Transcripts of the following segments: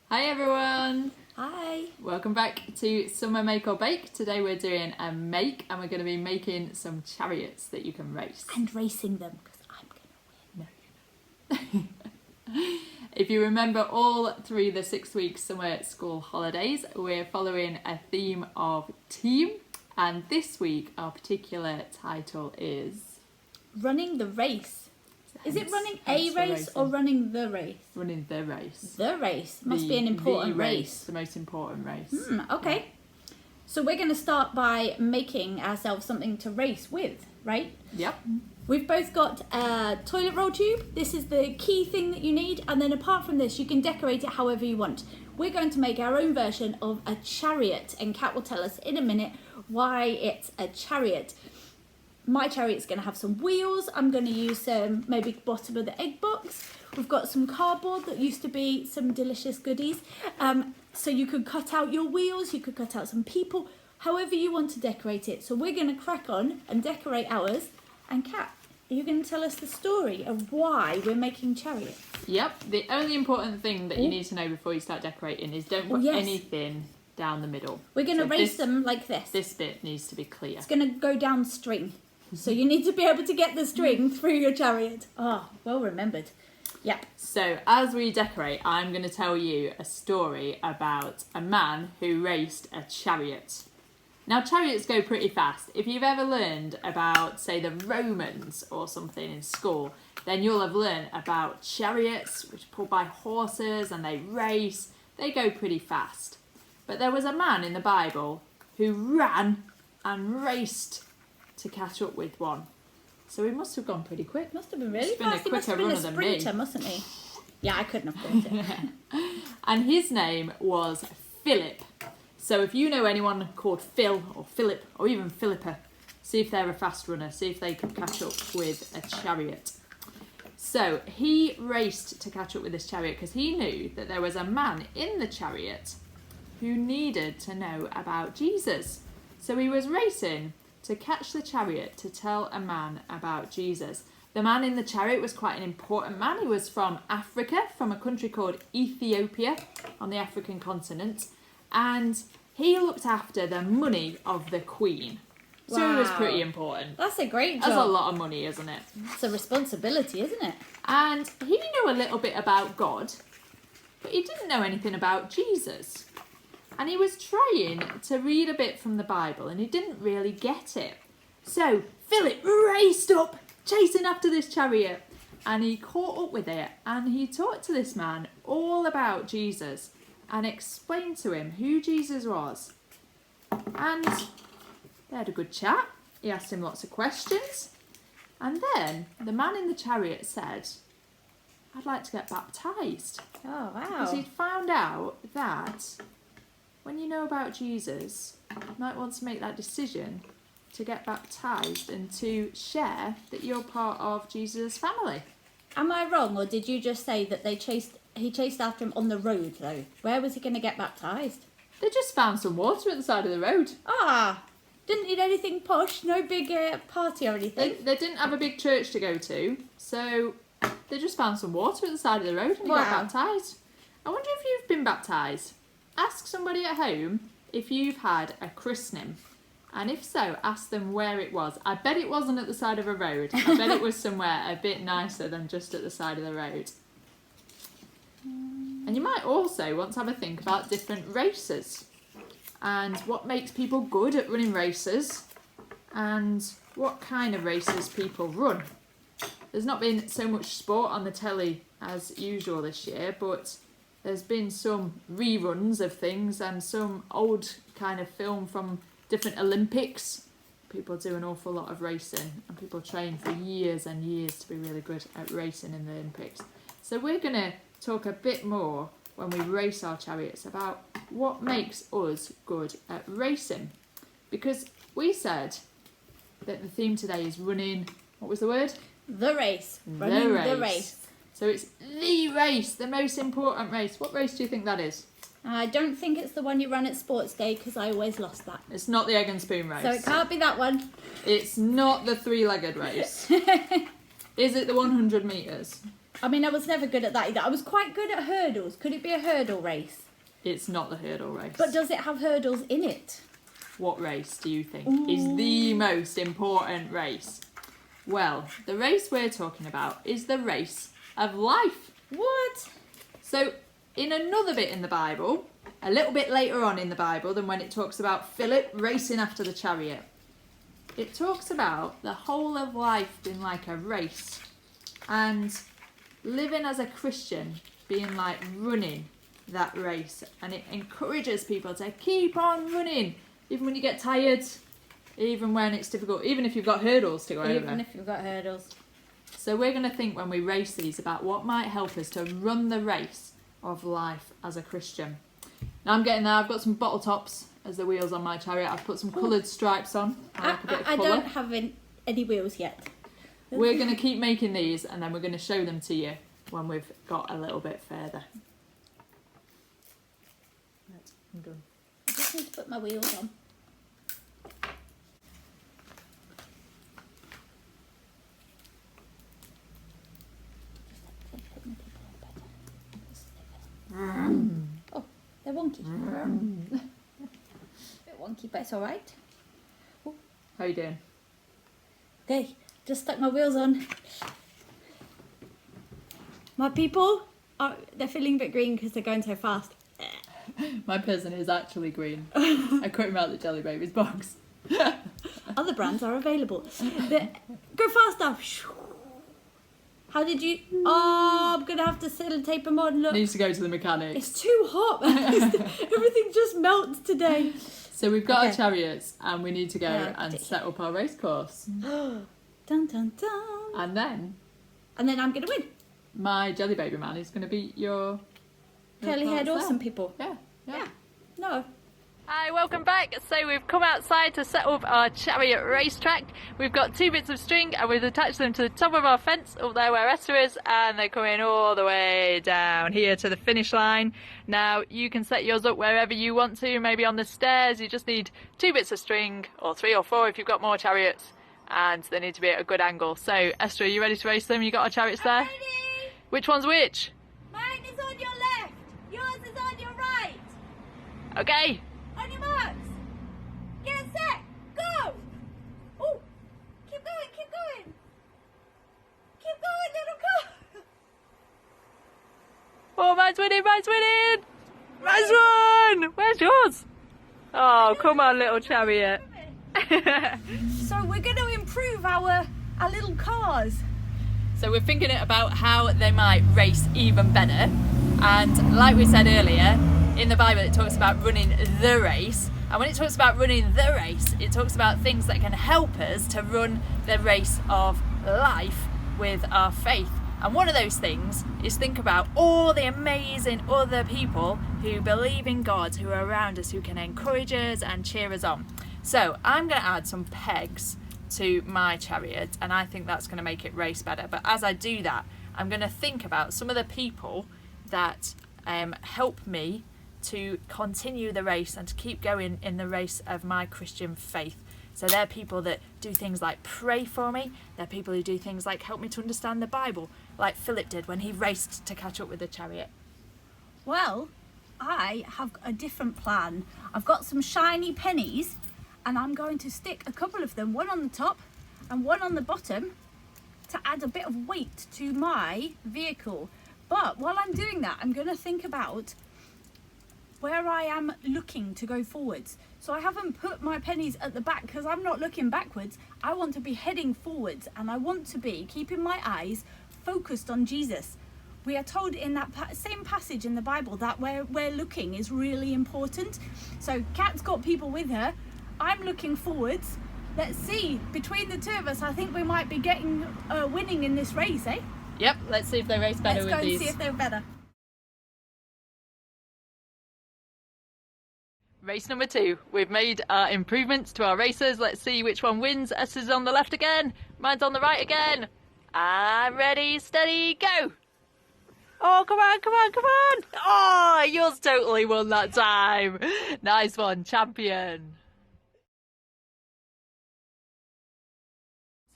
Hi everyone! Hi! Welcome back to Summer Make or Bake. Today we're doing a make and we're going to be making some chariots that you can race. And racing them, because I'm going to win. No. If you remember all through the 6 week summer school holidays, we're following a theme of team. And this week our particular title is... Running the race. Is it running a race racing. or running the race? Running the race. The race. Must be an important race. The most important race. Okay. Yeah. So we're going to start by making ourselves something to race with, right? Yep. We've both got a toilet roll tube. This is the key thing that you need. And then apart from this, you can decorate it however you want. We're going to make our own version of a chariot. And Kat will tell us in a minute why it's a chariot. My chariot's going to have some wheels. I'm going to use some maybe bottom of the egg box. We've got some cardboard that used to be some delicious goodies. So you could cut out your wheels, you could cut out some people, however you want to decorate it. So we're going to crack on and decorate ours. And Kat, are you going to tell us the story of why we're making chariots? Yep. The only important thing that you need to know before you start decorating is don't put anything down the middle. We're going to race them like this. This bit needs to be clear. It's going to go down string. So you need to be able to get the string through your chariot. Oh, well remembered. Yep. So as we decorate, I'm going to tell you a story about a man who raced a chariot. Now, chariots go pretty fast. If you've ever learned about, say, the Romans or something in school, then you'll have learned about chariots, which are pulled by horses and they race. They go pretty fast. But there was a man in the Bible who ran and raced to catch up with one. So he must have gone pretty quick. Must have been really He fast. must have been a sprinter, mustn't he? Yeah, I couldn't have caught it. And his name was Philip. So if you know anyone called Phil or Philip or even Philippa, see if they're a fast runner, see if they could catch up with a chariot. So he raced to catch up with this chariot because he knew that there was a man in the chariot who needed to know about Jesus. So he was racing to catch the chariot to tell a man about Jesus. The man in the chariot was quite an important man. He was from Africa, from a country called Ethiopia on the African continent. And he looked after the money of the Queen. So he was pretty important. That's a great job. That's a lot of money, isn't it? It's a responsibility, isn't it? And he knew a little bit about God, but he didn't know anything about Jesus. And he was trying to read a bit from the Bible and he didn't really get it. So Philip raced up, chasing after this chariot, and he caught up with it and he talked to this man all about Jesus and explained to him who Jesus was. And they had a good chat. He asked him lots of questions. And then the man in the chariot said, "I'd like to get baptised." Oh, wow. Because he'd found out that when you know about Jesus, you might want to make that decision to get baptised and to share that you're part of Jesus' family. Am I wrong, or did you just say that he chased after him on the road, though? Where was he going to get baptised? They just found some water at the side of the road. Ah, didn't need anything posh, no big party or anything. They didn't have a big church to go to, so they just found some water at the side of the road and he got baptised. I wonder if you've been baptised. Ask somebody at home if you've had a christening. And if so, ask them where it was. I bet it wasn't at the side of a road. I bet it was somewhere a bit nicer than just at the side of the road. And you might also want to have a think about different races and what makes people good at running races and what kind of races people run. There's not been so much sport on the telly as usual this year, but there's been some reruns of things and some old kind of film from different Olympics. People do an awful lot of racing and people train for years and years to be really good at racing in the Olympics. So we're going to talk a bit more when we race our chariots about what makes us good at racing. Because we said that the theme today is running, what was the word? The race. Running the race. So it's the race, the most important race. What race do you think that is? I don't think it's the one you run at sports day because I always lost that. It's not the egg and spoon race. So it can't be that one. It's not the three-legged race. Is it the 100 metres? I mean, I was never good at that either. I was quite good at hurdles. Could it be a hurdle race? It's not the hurdle race. But does it have hurdles in it? What race do you think is the most important race? Well, the race we're talking about is the race of life. What? So, in another bit in the Bible, a little bit later on in the Bible than when it talks about Philip racing after the chariot, it talks about the whole of life being like a race and living as a Christian being like running that race, and it encourages people to keep on running even when you get tired, even when it's difficult, even if you've got hurdles to go over. Even if you've got hurdles. So we're going to think when we race these about what might help us to run the race of life as a Christian. Now I'm getting there. I've got some bottle tops as the wheels on my chariot. I've put some coloured stripes on. I don't have any wheels yet. We're going to keep making these, and then we're going to show them to you when we've got a little bit further. Right, I'm done. I just need to put my wheels on. Oh, they're wonky. A bit wonky, but it's alright. How are you doing? Okay, just stuck my wheels on. My people, they're feeling a bit green because they're going so fast. My person is actually green. I cut him out the Jelly Babies box. Other brands are available. Go faster. How did you... Oh, I'm going to have to sellotape them on. Look. Needs to go to the mechanic. It's too hot. Everything just melts today. So we've got our chariots and we need to go and set up our race course. Dun, dun, dun. And then I'm going to win. My Jelly Baby man is going to beat your Curly-haired awesome people. Yeah. No. Hi, welcome back. So we've come outside to set up our chariot racetrack. We've got 2 bits of string and we've attached them to the top of our fence up there where Esther is, and they're coming all the way down here to the finish line. Now you can set yours up wherever you want to, maybe on the stairs. You just need 2 bits of string, or 3 or 4 if you've got more chariots, and they need to be at a good angle. So Esther, are you ready to race them? You got our chariots there? I'm ready. Which one's which? Mine is on your left. Yours is on your right. Okay. On your marks. Get set. Go. Oh, keep going, keep going. Keep going, little go. Oh, mine's winning, mine's winning. Mine's won. Where's yours? Oh, come on, little chariot. So we're going to improve our little cars. So we're thinking about how they might race even better. And like we said earlier, in the Bible it talks about running the race. And when it talks about running the race, it talks about things that can help us to run the race of life with our faith. And one of those things is think about all the amazing other people who believe in God, who are around us, who can encourage us and cheer us on. So I'm going to add some pegs to my chariot, and I think that's going to make it race better. But as I do that, I'm going to think about some of the people that help me to continue the race and to keep going in the race of my Christian faith. So they're people that do things like pray for me. They're people who do things like help me to understand the Bible, like Philip did when he raced to catch up with the chariot. Well, I have a different plan. I've got some shiny pennies, and I'm going to stick a couple of them, one on the top and one on the bottom, to add a bit of weight to my vehicle. But while I'm doing that, I'm going to think about where I am looking to go forwards. So I haven't put my pennies at the back because I'm not looking backwards. I want to be heading forwards, and I want to be keeping my eyes focused on Jesus. We are told in that same passage in the Bible that where we're looking is really important. So Kat's got people with her. I'm looking forwards. Let's see, between the 2 of us, I think we might be getting winning in this race, eh? Yep, let's see if they race better with these. Let's go and see if they're better. Race number 2. We've made our improvements to our racers. Let's see which one wins. Esther's on the left again. Mine's on the right again. And ready, steady, go. Oh, come on, come on, come on. Oh, yours totally won that time. Nice one, champion.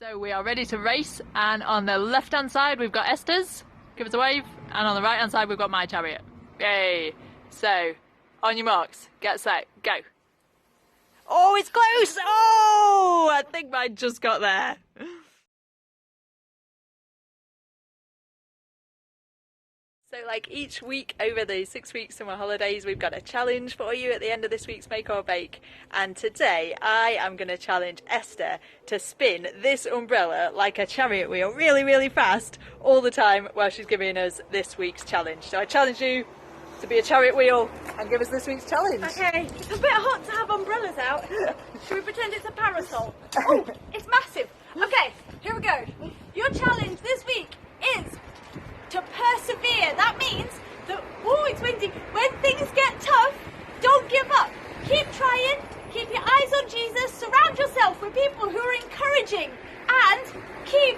So we are ready to race. And on the left-hand side, we've got Esther's. Give us a wave. And on the right hand side we've got my chariot. Yay. So, on your marks, get set, go. Oh, it's close! Oh, I think mine just got there. So like each week over the 6 weeks summer holidays, we've got a challenge for you at the end of this week's Make or Bake. And today I am going to challenge Esther to spin this umbrella like a chariot wheel really, really fast all the time while she's giving us this week's challenge. So I challenge you to be a chariot wheel and give us this week's challenge. Okay, it's a bit hot to have umbrellas out. Should we pretend it's a parasol? Oh, it's massive. Okay, here we go. Your challenge this week is to persevere. That means that, oh, it's windy. When things get tough, don't give up. Keep trying. Keep your eyes on Jesus. Surround yourself with people who are encouraging. And keep